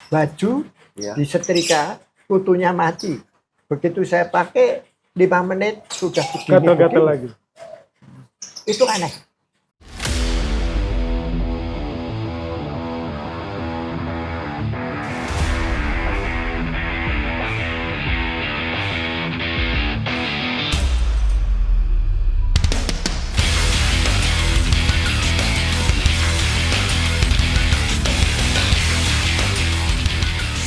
baju, disetrika, kutunya mati. Begitu saya pakai 5 menit sudah gatal-gatal lagi. Itu aneh.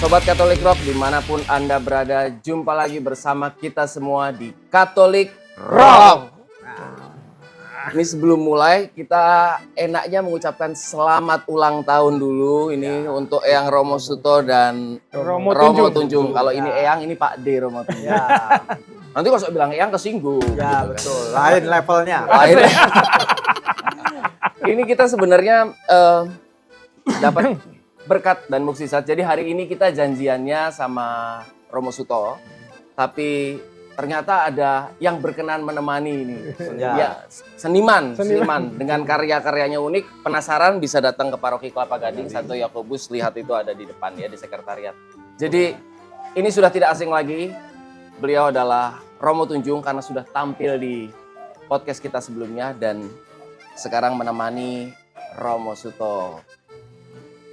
Sobat Katolik Rock dimanapun Anda berada, jumpa lagi bersama kita semua di Katolik Rock. Ini sebelum mulai kita enaknya mengucapkan selamat ulang tahun dulu ini untuk Eyang Romo Suto dan Romo Tunjung. Kalau ini Eyang, ini Pak D Romo Tunjung. Ya, Nanti kalau saya bilang Eyang kesinggung. ya gitu betul. kan. Lain levelnya. Lain. Ini kita sebenarnya dapat berkat dan mukjizat. Jadi hari ini kita janjiannya sama Romo Suto, tapi ternyata ada yang berkenan menemani ini. Ya, seniman dengan karya-karyanya unik. Penasaran bisa datang ke Paroki Kelapa Gading, Santo Yakobus, lihat itu ada di depan ya di sekretariat. Jadi ini sudah tidak asing lagi. Beliau adalah Romo Tunjung karena sudah tampil di podcast kita sebelumnya dan sekarang menemani Romo Suto.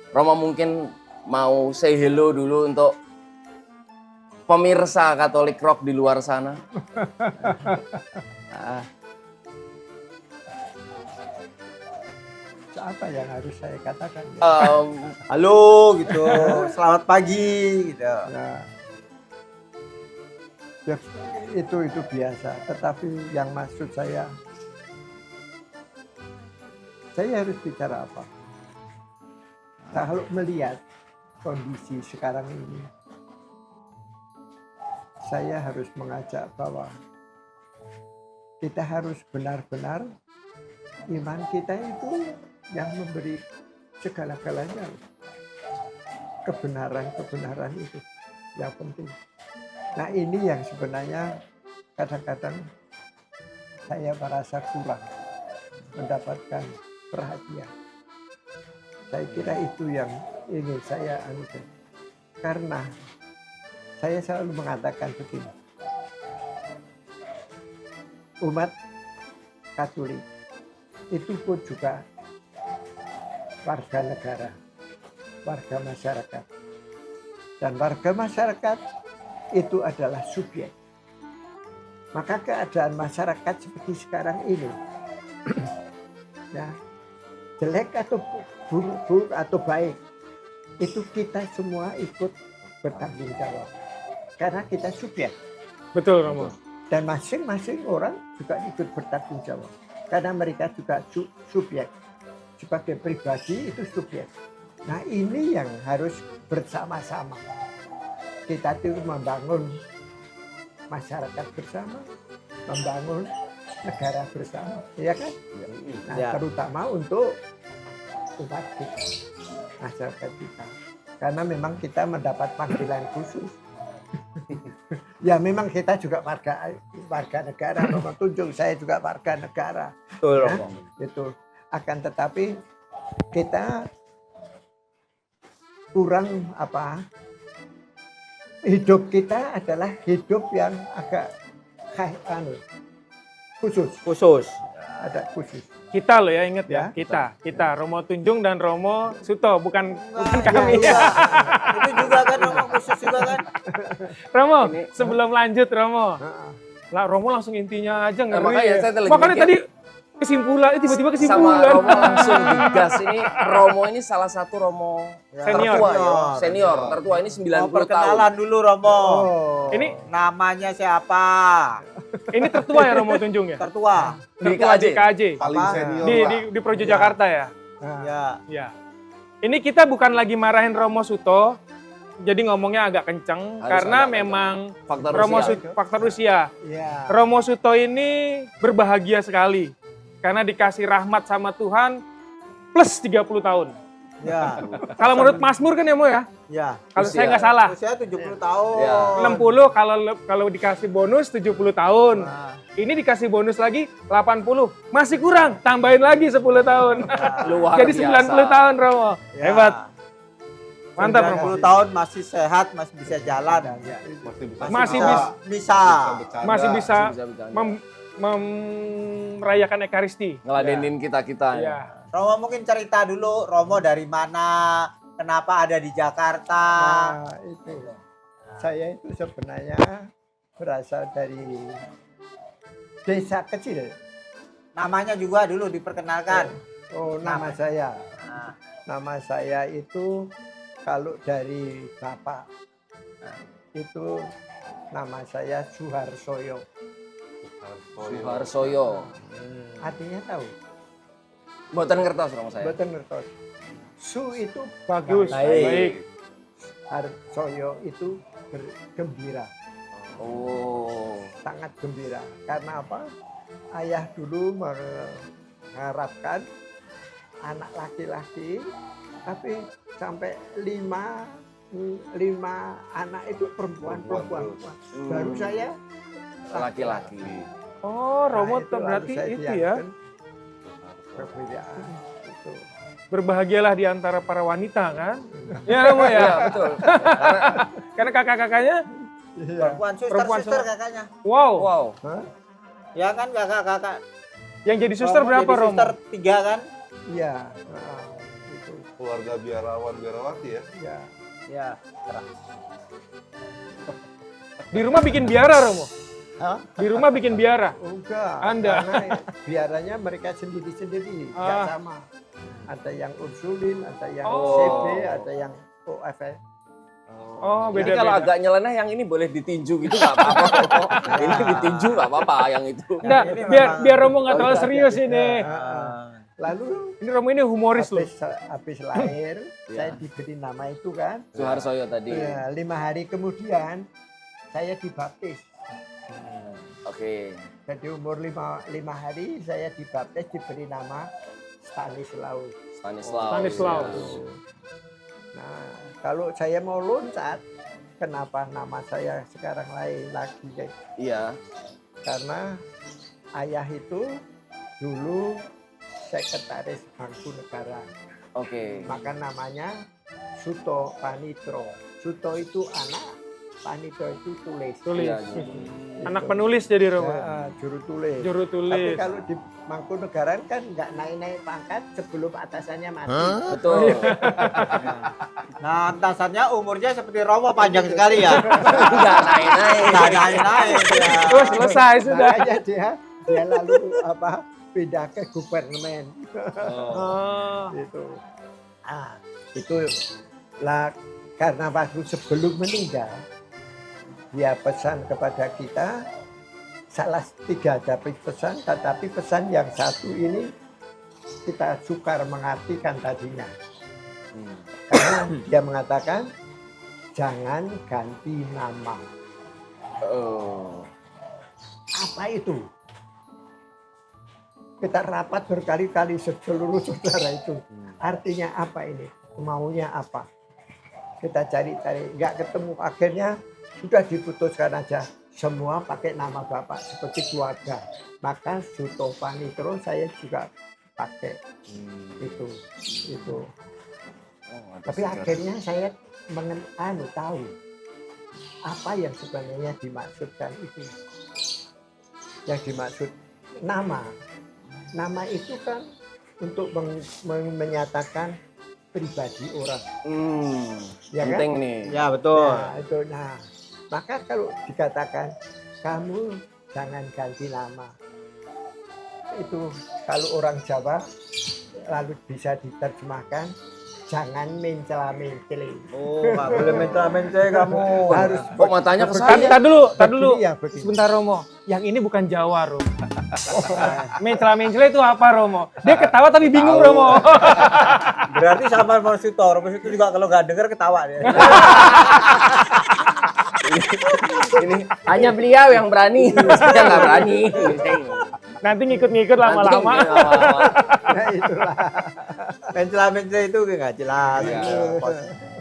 Romo mungkin mau say hello dulu untuk pemirsa Katolik Rock di luar sana. Apa yang harus saya katakan? Halo gitu, selamat pagi gitu. Nah, ya, itu biasa. Tetapi yang maksud saya harus bicara apa? Kalau melihat kondisi sekarang ini, saya harus mengajak bahwa kita harus benar-benar iman kita itu yang memberi segala-galanya. Kebenaran itu yang penting. Nah ini yang sebenarnya kadang-kadang saya merasa kurang mendapatkan perhatian. Saya kira itu yang ingin saya anugerahkan. Karena saya selalu mengatakan begini. Umat Katolik itu pun juga warga negara, warga masyarakat. Dan warga masyarakat itu adalah subjek. Maka keadaan masyarakat seperti sekarang ini, ya, jelek atau buruk atau baik, itu kita semua ikut bertanggung jawab. Karena kita subjek. Betul, Romo. Dan masing-masing orang juga ikut bertanggung jawab. Karena mereka juga subjek. Sebagai pribadi itu subjek. Nah ini yang harus bersama-sama. Kita itu membangun masyarakat bersama, membangun negara bersama, ya kan? Nah, terutama untuk umat kita, masyarakat kita. Karena memang kita mendapat panggilan khusus. Ya memang kita juga warga negara, Romo Tunjung, saya juga warga negara. Betul, ya, itu. Akan tetapi kita kurang apa? Hidup kita adalah hidup yang agak khusus. Ada khusus. Kita loh ya, ingat ya, Ya. kita Romo Tunjung dan Romo Suto, bukan kami ya. Itu juga kan Romo khusus juga kan. Romo, sebelum lanjut Romo, Romo langsung intinya aja ngeri. Makanya saya lagi Makanya mikir. tadi kesimpulan, tiba-tiba Sama kesimpulan. Romo langsung digas. Ini Romo ini salah satu Romo Senior. tertua ya. Senior, tertua ini 90 tahun. Perkenalan dulu Romo. Ini Namanya siapa? ini tertua ya Romo Tunjung ya? Tertua. Di Tertua KAJ. di KAJ. Paling senior Di Projo Jakarta ya? Ya. Ya. Ini kita bukan lagi marahin Romo Suto, jadi ngomongnya agak kenceng Harus karena agak memang Faktor Romo usia. faktor usia. Ya. Romo Suto ini berbahagia sekali karena dikasih rahmat sama Tuhan plus 30 tahun. Ya. Kalau menurut Mazmur kan ya Mo ya? Ya. Kalau Usia. saya nggak salah. Usia 70 tahun. Ya. 60 kalau dikasih bonus 70 tahun. Nah, Ini dikasih bonus lagi 80. Masih kurang, tambahin lagi 10 tahun. Luar Jadi biasa. 90 tahun Romo. ya. Hebat. Mantap, Terima Romo. 10 tahun masih sehat, masih bisa jalan. Ya, Masih bisa. Masih bisa Bisa bercanda. merayakan Ekaristi. Ngeladenin kita-kita. Iya. Romo mungkin cerita dulu, Romo dari mana, kenapa ada di Jakarta. Nah, itu. Saya itu sebenarnya berasal dari desa kecil. Namanya juga dulu diperkenalkan. Oh, nama saya. Nah, Nama saya itu kalau dari Bapak itu nama saya Suharsoyo. Suharsoyo. Artinya tahu? Buatan kertas Romo saya. Betul ngertos. Su itu Bagus. Baik. Baik. Harsoyo itu bergembira, Oh. sangat gembira. Karena apa? Ayah dulu mengharapkan anak laki-laki, tapi sampai lima anak itu perempuan. Baru saya Laki-laki. Oh, Romo Nah, itu berarti harus saya itu ya. diakan perbedaan itu. Berbahagialah di antara para wanita kan? Ya, Romo Iya, ya. betul. Karena kakak-kakaknya, Iya. perempuan Perempuan suster semua. kakaknya. wow. Wow. Hah? Ya kan kakak-kakak. Yang jadi suster Romo berapa, jadi Romo? Suster 3 kan? Iya, itu. Keluarga biarawati ya. Ya. Ya. Di rumah bikin biara, Romo? Hah? Di rumah bikin biara? Oh, enggak. Anda? Karena biaranya mereka sendiri-sendiri, enggak Ah. sama. Ada yang ursulin, ada yang Oh. CB, ada yang OFS. Oh, Jadi kalau beda-beda. agak nyeleneh yang ini boleh ditinju gitu nggak apa-apa. Ini ditinju nggak apa-apa yang itu. Enggak, Ini biar memang- biar Romo nggak Oh, terlalu iya, serius iya. ini. Lalu Ini Romo ini humoris loh. habis lahir, saya Ya. diberi nama itu kan. Suharsoyo tadi. Ya, 5 hari kemudian saya dibaptis. Oke. Jadi umur 5 hari saya dibaptis, diberi nama Stanislaus. Stanislaus. Stanislaus. Ya. Nah, kalau saya mau loncat, kenapa nama saya sekarang lain lagi? Guys? Iya. Karena ayah itu dulu sekretaris Bangku Negara. Oke. Maka namanya Suto Panitro. Suto itu anak, Panitro itu tulis. Tulis. Iya, Anak penulis jadi Romo. Ya, juru tulis. Juru Tapi tulis. kalau di Mangkunegaran kan nggak naik-naik pangkat sebelum atasannya mati. Betul. Nah, atasannya umurnya seperti Romo panjang sekali ya. Nggak naik-naik. Nggak naik-naik. Ya. Oh, selesai sudah. Makanya dia lalu pindah ke gubernemen. Oh. Itu. Itu lah karena waktu sebelum meninggal dia pesan kepada kita salah 3 dapat pesan, tetapi pesan yang satu ini kita sukar mengartikan tadinya. Karena dia mengatakan jangan ganti nama. Oh. Apa itu? Kita rapat berkali-kali seluruh saudara itu. Artinya apa ini? Maunya apa? Kita cari-cari, nggak ketemu. Akhirnya sudah diputuskan aja. Semua pakai nama Bapak seperti keluarga. Maka Suto Panitro saya juga pakai itu. Oh, ada Tapi sejarah. akhirnya saya tahu apa yang sebenarnya dimaksudkan itu. Yang dimaksud nama. Nama itu kan untuk menyatakan pribadi orang. Ya kan? Penting nih. Ya, betul. Nah, itu. Nah, maka kalau dikatakan kamu jangan ganti nama. Itu kalau orang Jawa lalu bisa diterjemahkan jangan mencela-mencela. Oh, nggak boleh mencela-mencela kamu. Harus Kok matanya ke Tadi saya? tar dulu. begini ya, begini. Sebentar Romo. Yang ini bukan Jawa, Romo. Mencela-mencela itu apa, Romo? Dia ketawa tapi bingung, Tahu. Romo. Berarti sama Romo Suto juga kalau nggak denger ketawa dia. Ini hanya beliau yang berani. Saya nggak berani. Nanti ngikut-ngikut lama-lama. Nanti lama-lama. Nah, itulah. Mencela-mencela itu nggak jelas. Iya.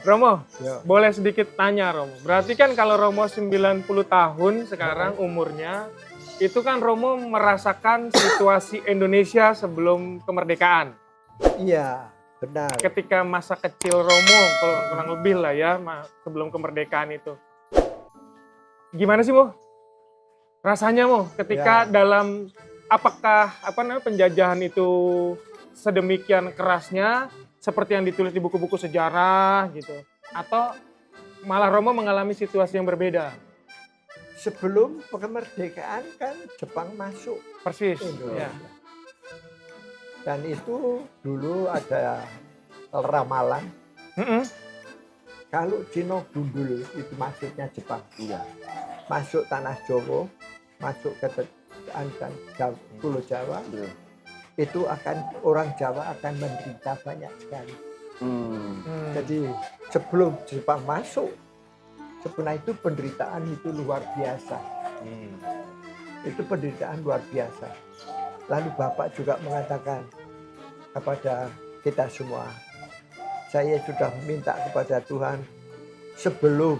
Romo, Ya. boleh sedikit tanya, Romo. Berarti kan kalau Romo 90 tahun sekarang umurnya, itu kan Romo merasakan situasi Indonesia sebelum kemerdekaan. Iya. Benar. ketika masa kecil Romo, kalau kurang lebih lah ya, sebelum kemerdekaan itu. Gimana sih, Mo? Rasanya, Mo, ketika dalam apakah penjajahan itu sedemikian kerasnya seperti yang ditulis di buku-buku sejarah gitu, atau malah Romo mengalami situasi yang berbeda? Sebelum kemerdekaan kan Jepang masuk Persis. Indonesia. Ya. Dan itu dulu ada ramalan Mm-mm. kalau Cino Gundul itu maksudnya Jepang. Iya. Masuk tanah Jawa, masuk ke Pulau Jawa, Betul. itu akan orang Jawa akan menderita banyak sekali. Hmm. Jadi sebelum Jepang masuk, sebenarnya itu penderitaan itu luar biasa. Itu penderitaan luar biasa. Lalu Bapak juga mengatakan kepada kita semua, saya sudah minta kepada Tuhan sebelum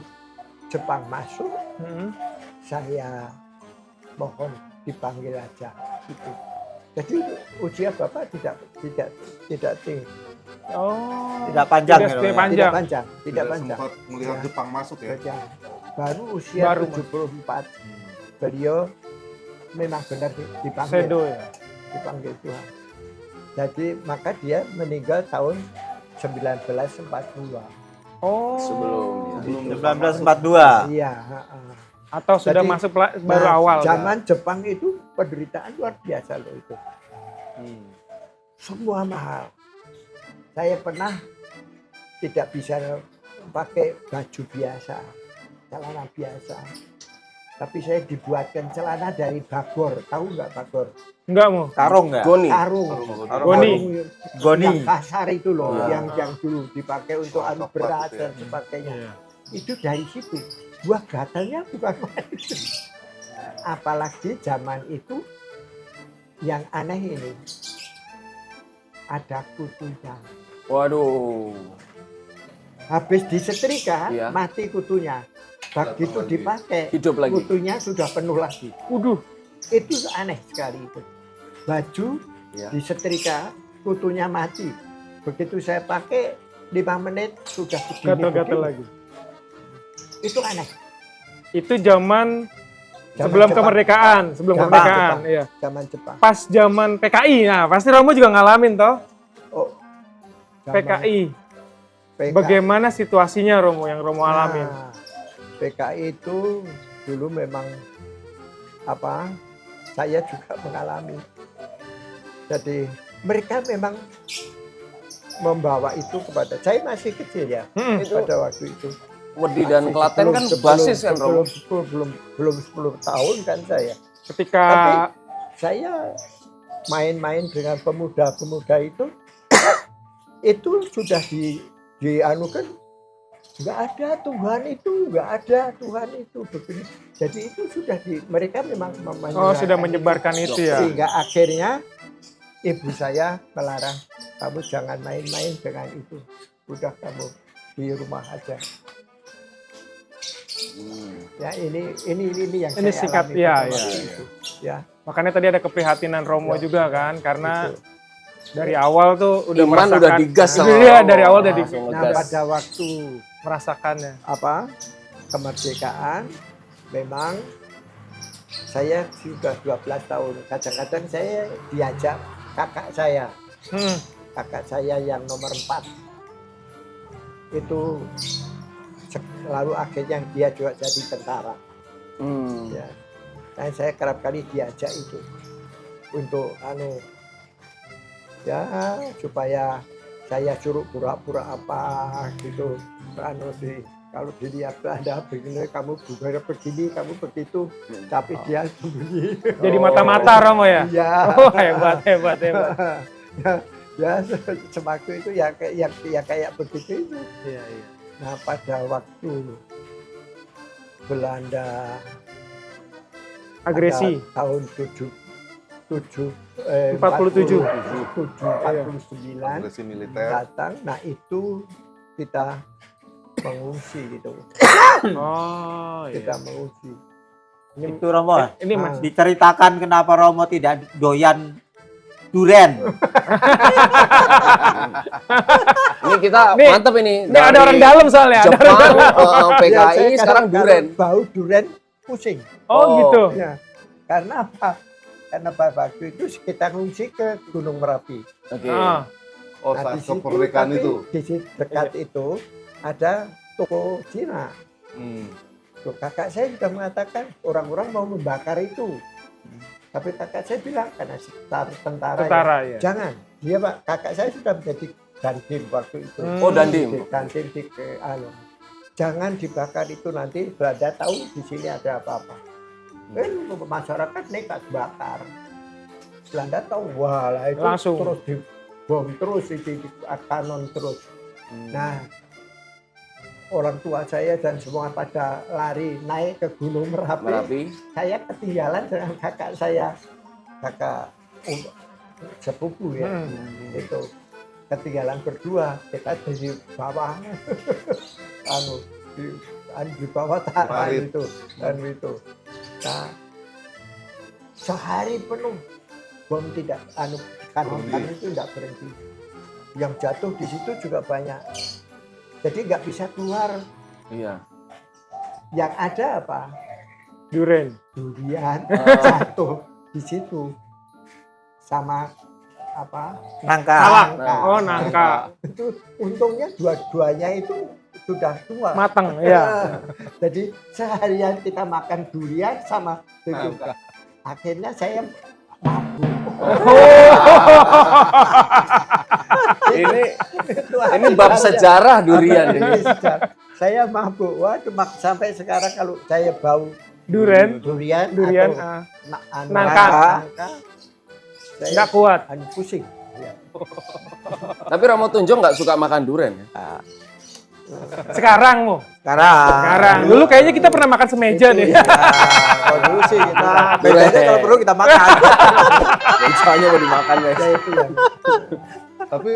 Jepang masuk, saya mohon dipanggil aja. Gitu. Jadi usia Bapak tidak tinggi. Oh. Tidak panjang Tidak gitu seperti ya. panjang. Tidak panjang, tidak panjang. sempat melihat Ya. Jepang masuk ya. Panjang. Baru usia Baru, Mas. 74, beliau memang benar dipanggil, Sedo ya. dipanggil Tuhan. Jadi maka dia meninggal tahun 1942. Oh. Sebelum 1942. Iya. Atau sudah Jadi, masuk baru awal. Zaman Jepang itu penderitaan luar biasa loh itu. Semua mahal. Saya pernah tidak bisa pakai baju biasa, celana biasa. Tapi saya dibuatkan celana dari bagor. Tahu nggak bagor? Enggak, Mo. Karung nggak? Goni. Karung. Goni. Goni. Yang kasar itu loh, Iya. yang dulu dipakai untuk anu Coklat berat itu ya. dan sebagainya. Iya. Itu dari situ. Buah gatalnya bukan main. Apalagi zaman itu yang aneh ini ada kutunya. Waduh. Habis disetrika, Iya. mati kutunya. Begitu lagi. dipakai, Hidup lagi. kutunya sudah penuh lagi. Waduh. Itu aneh sekali itu. Baju Iya. disetrika, kutunya mati. Begitu saya pakai 5 menit sudah begini. Gatal-gatal begini. lagi. Itu aneh. Itu zaman Zaman sebelum Jepang. kemerdekaan, sebelum Zaman kemerdekaan, Jepang. iya. Zaman Jepang. Pas zaman PKI, nah pasti Romo juga ngalamin toh Oh, zaman PKI. PKI. Bagaimana situasinya Romo yang Romo alamin? Nah, PKI itu dulu memang saya juga mengalami. Jadi mereka memang membawa itu kepada saya masih kecil ya Itu pada waktu itu. Wedi dan Masih Klaten kan basis kan, Romo. belum 10 tahun kan saya. Ketika Tapi saya main-main dengan pemuda-pemuda itu sudah dianukan, nggak ada Tuhan itu begini. Jadi itu sudah mereka memang sudah menyebarkan itu ya. sehingga akhirnya ibu saya melarang, kamu jangan main-main dengan itu, udah kamu di rumah aja. Ya ini yang Ini saya sikap, alami ya, pada ya, waktu ya. itu. Ya, Makanya tadi ada keprihatinan Romo Ya. juga kan, karena itu. dari awal tuh udah Iman merasakan. udah digas sama Iya, Romo. dari awal udah Langsung Nah, ngegas. pada waktu merasakannya. kemerdekaan memang saya sudah 12 tahun. Kadang-kadang saya diajak kakak saya yang nomor 4 itu lalu akhirnya dia juga jadi tentara. Ya. Dan saya kerap kali diajak itu untuk supaya saya suruh pura-pura apa gitu, kalau dilihat ada begini, kamu bukan begini, kamu begitu, tapi dia sembunyi. Jadi mata-mata Romo ya. Iya. Oh, hebat. Ya semakin itu ya kayak begitu itu. Iya. Nah pada waktu Belanda Agresi. pada tahun 47. 49 Agresi militer. datang, nah itu kita mengungsi gitu, Oh, kita iya. mengungsi. Itu Romo. Ini Mas. Diceritakan kenapa Romo tidak doyan duren. Ini kita Nih, mantep ini. Ini ada orang dalam soalnya. Ada orang Jepang, dalam. PKI, Ya, saya sekarang kalau duren. bau duren pusing. Oh gitu. Ya. Karena apa? Karena waktu itu kita ngungsi ke Gunung Merapi. Oke. Ah. Oh, Nah, saat di situ, kemerdekaan tapi itu. Di situ dekat itu ada toko Cina. Hmm. Tuh, kakak saya sudah mengatakan orang-orang mau membakar itu. Tapi kakak saya bilang karena tentara, Tentara ya, ya. jangan. Dia Pak, kakak saya sudah menjadi dandim waktu itu. Oh, dandim. Dandim di jangan dibakar itu, nanti Belanda tahu di sini ada apa-apa. Masyarakat nekat bakar. Belanda tahu, wah lah itu Langsung. terus dibom terus itu kanon terus. Nah, orang tua saya dan semua pada lari naik ke Gunung Merapi. Merapi. Saya ketinggalan dengan kakak saya, kakak sepupu ya, itu ketinggalan berdua. Kita di bawah, di bawah tanah Parit. itu dan itu. Nah, sehari penuh bom tidak kanon itu tidak berhenti. Yang jatuh di situ juga banyak. Jadi nggak bisa keluar. Iya. Yang ada apa? Duren. Durian Oh. jatuh di situ sama apa? Nangka. Salak. Nah. Oh nangka. Itu untungnya dua-duanya itu sudah tua. Matang ya. Jadi seharian kita makan durian sama itu. Nangka. Akhirnya saya mabuk. Ini bab sejarah durian ini. Saya mabuk. Waduh, sampai sekarang kalau saya bau Duren. durian Durian. atau Nangka. saya Nggak kuat. pusing. Ya. Tapi Romo Tunjung nggak suka makan duren ya? Sekarang mau. Sekarang. Dulu kayaknya kita pernah makan semeja deh. Ya, kalau dulu sih kita bedanya kalau perlu kita makan. Biasanya mau dimakan guys. Ya, itu ya. Tapi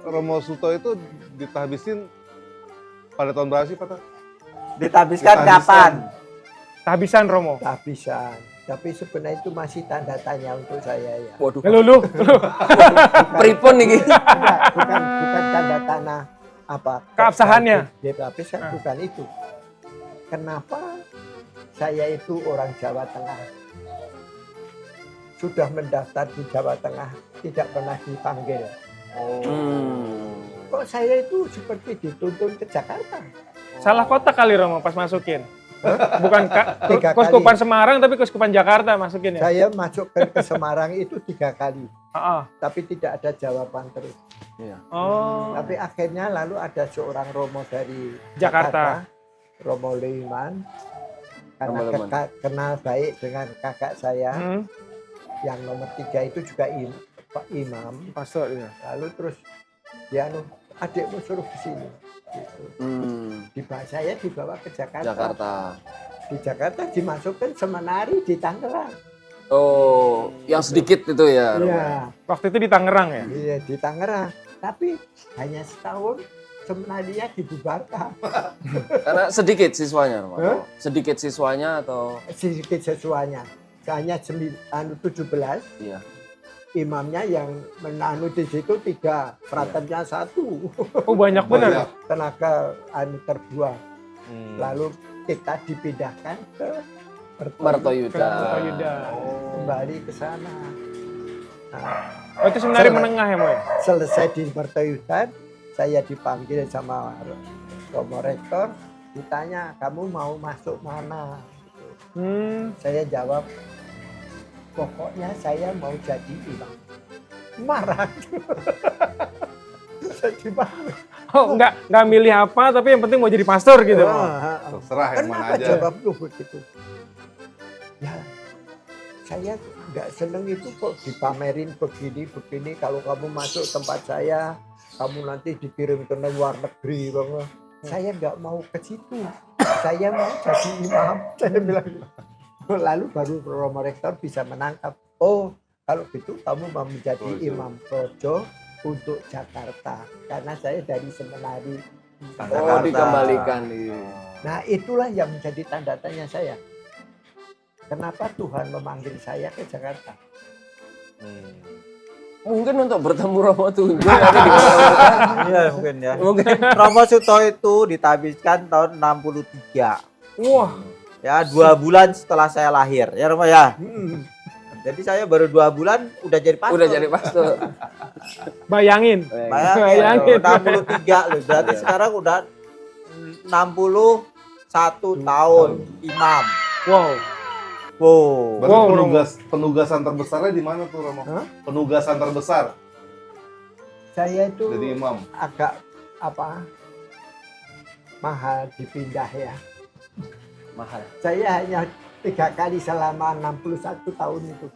Romo Suto itu ditahbisin pada tahun berapa sih, Pak? Ditabiskan kapan? Kehabisan Romo. Kehabisan. Tapi sebenarnya itu masih tanda tanya untuk saya ya. Waduh. Lu. Pripun nih. Bukan tanda tanah apa Keabsahannya. Tapi kan bukan itu. Kenapa saya itu orang Jawa Tengah, sudah mendaftar di Jawa Tengah, tidak pernah dipanggil. Kok saya itu seperti dituntun ke Jakarta? Salah kota kali Romo pas masukin. Bukan Tiga Keuskupan kali. Semarang tapi Keuskupan Jakarta masukin ya. Saya masuk ke Semarang itu 3 kali, Heeh. tapi tidak ada jawaban terus. Oh. Tapi akhirnya lalu ada seorang Romo dari Jakarta. Romo Leiman, karena Romo Leiman. kenal baik dengan kakak saya, Hmm. yang nomor 3 itu juga Pak Imam. Pastor ya. Lalu terus dia adikmu suruh ke sini. Gitu. Saya dibawa ke Jakarta. Di Jakarta dimasukkan seminari di Tangerang. Oh, yang sedikit itu ya. Romo? Iya, Waktu itu di Tangerang ya. iya di Tangerang. Tapi hanya setahun seminarinya dibubarkan. Karena sedikit siswanya, Romo. Hah? Sedikit siswanya atau Sedikit sesuanya. Hanya 17. iya. Imamnya yang menanu di situ 3, fraternya 1. Oh banyak benar. Tenaga terbuang. Lalu kita dipindahkan ke Mertoyuda. Mertoyuda. Kembali ke sana. Nah, Oh itu seminari menengah ya Moy? selesai di Mertoyudan, saya dipanggil sama Romo Rektor, ditanya kamu mau masuk mana? Saya jawab, pokoknya saya mau jadi imam. Marah. Jadi marah. Oh nggak milih apa tapi yang penting mau jadi pastor gitu. Terserah yang mana Kenapa aja. jawab lu begitu? Ya, saya nggak seneng itu kok dipamerin begini. Kalau kamu masuk tempat saya, kamu nanti dikirim ke luar negeri. Bang. Saya nggak mau ke situ. Saya mau jadi imam. Saya bilang. Lalu baru Romo Rektor bisa menangkap. Oh, kalau gitu kamu mau menjadi Projo. imam projo untuk Jakarta. Karena saya dari seminari. Oh, dikembalikan. Nah, itulah yang menjadi tanda tanya saya. Kenapa Tuhan memanggil saya ke Jakarta? Mungkin untuk bertemu Romo Tunggal nanti di mana-mana. Iya mungkin ya. Mungkin. Romo Suto itu ditabiskan tahun 63. Wah, Ya 2 bulan setelah saya lahir ya Romo ya. Jadi saya baru 2 bulan udah jadi pastor. Udah jadi pastor. bayangin. Bayangin 63 loh. Berarti sekarang udah 61 tahun imam. Wow. Wow. Berarti Wow, penugasan terbesarnya di mana tuh Romo? Hah? Penugasan terbesar Saya itu jadi imam. agak mahal dipindah ya. Mahal. Saya hanya 3 kali selama 61 tahun itu.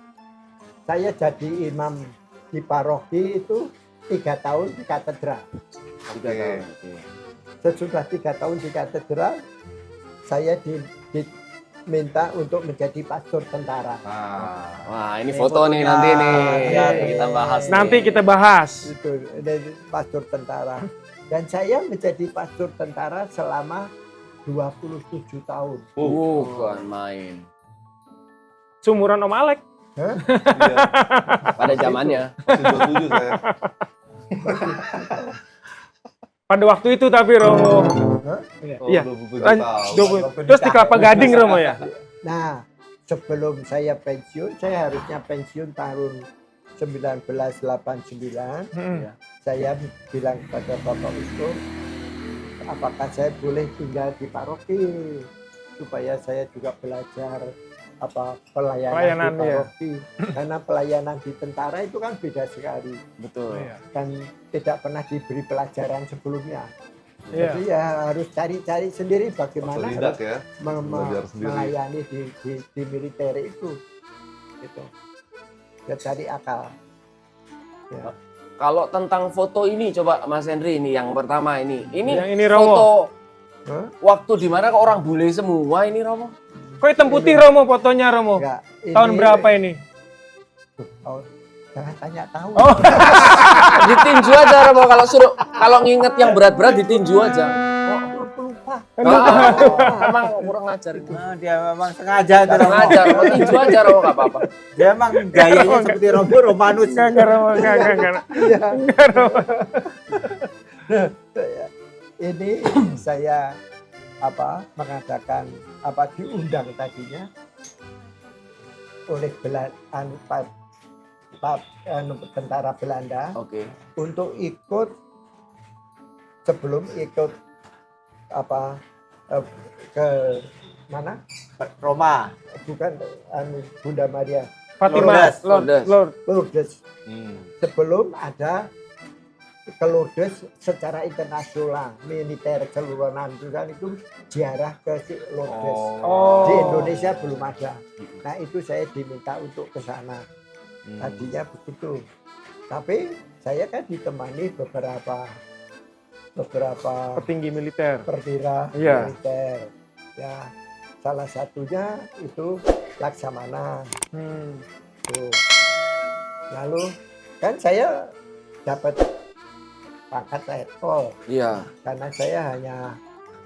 Saya jadi imam di paroki itu 3 tahun di katedral. 3 tahun. Oke. Sesudah 3 tahun di katedral, saya diminta untuk menjadi pastor tentara. Nah, Wah, ini foto nih nanti nih. Ya, Kita bahas. Nanti kita bahas. Itu dari pastor tentara. Dan saya menjadi pastor tentara selama 27 tahun. Bukan main. Sumuran Om Alek. iya. Pada zamannya. Masih 27 saya. Pada waktu itu tapi Romo. Hah? Oh, Iya. 27 Lan- tahun. Terus di Kelapa Gading Romo ya? Nah, sebelum saya pensiun, saya harusnya pensiun tahun 1989. Hmm. Saya bilang kepada Bapak Uskup, apakah saya boleh tinggal di paroki supaya saya juga belajar pelayanan Pelayanan, di ya. paroki. Karena pelayanan di tentara itu kan beda sekali Betul. dan tidak pernah diberi pelajaran sebelumnya. Iya. Jadi ya harus cari-cari sendiri bagaimana Otodidak harus ya. Belajar sendiri. melayani di militer itu. Gitu. Ya cari akal. Ya. Kalau tentang foto ini coba Mas Henry ini yang pertama ini. Ini Yang ini, Romo. foto Hah? waktu di mana kok orang bule semua ini Romo? Kok hitam putih Romo fotonya Romo? Enggak, Tahun ini- berapa ini? Oh, jangan tanya tahu. Ditinju aja Romo kalau nginget yang berat-berat ditinju aja. Lupa. Emang kurang ajar itu. Nah, dia memang sengaja itu Romo. Sengaja Romo tinju aja Romo enggak apa-apa. Dia emang gayanya seperti Romo Romanus. Enggak Romo, enggak. Iya. Enggak Romo. Ini saya mengadakan diundang tadinya oleh tentara Belanda Oke. untuk ikut sebelum ikut ke mana? Roma. Bukan Bunda Maria Fatimah, Lourdes. Lourdes. Hmm. Sebelum ada ke Lourdes secara internasional militer keseluruhan itu kan itu ziarah ke si Lourdes. Oh. Di Indonesia belum ada. Nah itu saya diminta untuk ke sana. Tadinya begitu. Tapi saya kan ditemani beberapa Petinggi militer. perwira Iya. militer. Ya, salah satunya itu Laksamana. Hmm. Tuh. Lalu kan saya dapat pangkat letkol Iya. karena saya hanya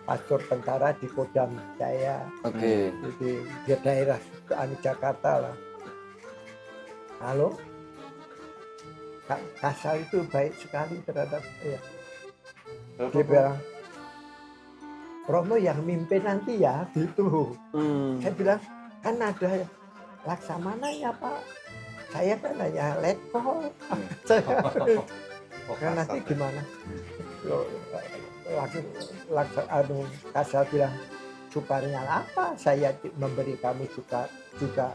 pastor tentara di Kodam saya Oke. di daerah Jakarta lah. Lalu Kasal itu baik sekali terhadap saya. Dia bilang, Romo yang mimpin nanti ya, gitu. Saya bilang, kan ada Laksamana ya Pak. Saya kan hanya letkol. Saya kan nanti gimana? Kasal bilang, sukarnya apa? Saya memberi kamu juga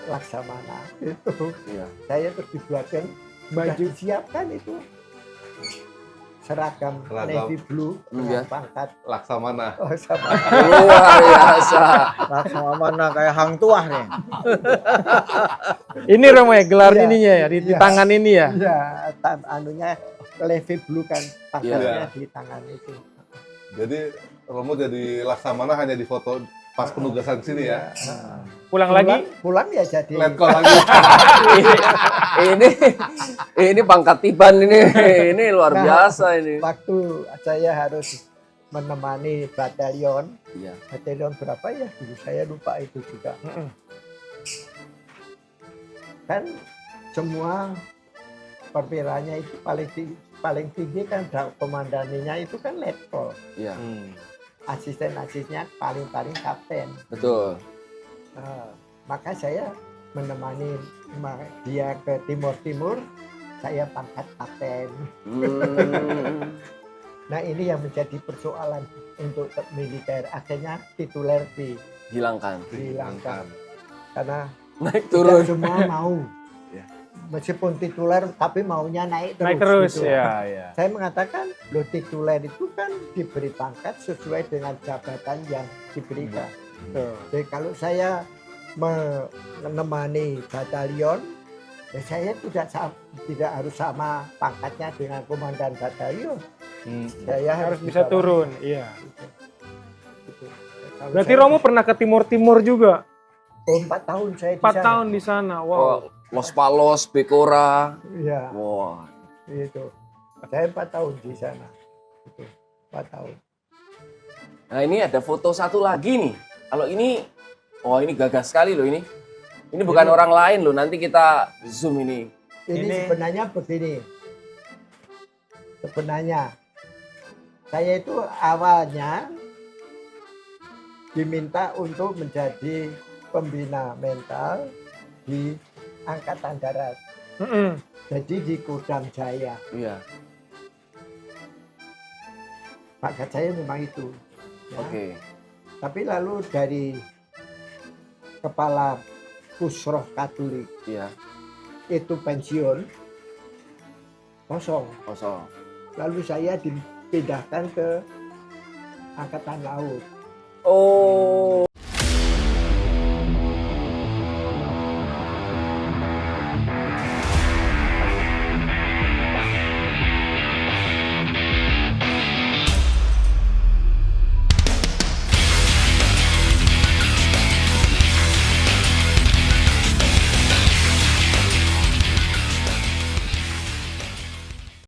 Laksamana. Itu. Iya. Saya terus dibuatkan baju siapkan itu seragam navy blue Iya. dengan pangkat Laksamana. sama Luar biasa. Langsung mana kayak hang tuah nih. Ini Romo ya gelar Iya. ininya ya di Iya. tangan ini ya. ya anunya navy blue kan pangkatnya Iya. di tangan itu. Jadi Romo jadi Laksamana hanya di foto pas penugasan sini ya. Pulang lagi pulang ya jadi Letkol lagi. ini pangkat tiban ini luar Nah, biasa ini. waktu saya harus menemani batalion Iya. berapa ya dulu saya lupa itu juga. Mm-mm. Kan semua perwiranya itu paling tinggi kan komandannya itu kan letkol. Iya, Asisten-asistennya paling kapten. betul. Maka saya menemani dia ke timur, saya pangkat kapten. Hmm. Nah ini yang menjadi persoalan untuk militer. Akhirnya tituler Hilangkan. dihilangkan. Karena Naik tidak turun. semua mau. Ya. Meskipun tituler tapi maunya naik terus. Naik terus, gitu. ya. Saya mengatakan, loh tituler itu kan diberi pangkat sesuai dengan jabatan yang diberikan. Tuh. Jadi kalau saya menemani batalion, ya saya tidak harus sama pangkatnya dengan komandan batalion. Saya Harus di bisa bawah. turun, iya. Gitu. Kalau Berarti saya- Romo pernah ke Timur juga? Oh, 4 tahun saya di 4 sana. tahun di sana, wow. Oh, Los Palos, Pecora. Iya, Wah. itu. Saya 4 tahun di sana. Itu, 4 tahun. Nah ini ada foto satu lagi nih. Kalau ini, oh ini gagah sekali loh ini. Ini bukan Ini- orang lain loh. Nanti kita zoom ini. Ini sebenarnya begini. Sebenarnya saya itu awalnya diminta untuk menjadi pembina mental di Angkatan Darat. Mm-mm. Jadi di Kodam Jaya. Iya. Bakat saya memang itu. Ya. Oke. Tapi lalu dari kepala Pusroh Katolik Iya. itu pensiun kosong. Kosong. Lalu saya dipindahkan ke Angkatan Laut. Oh.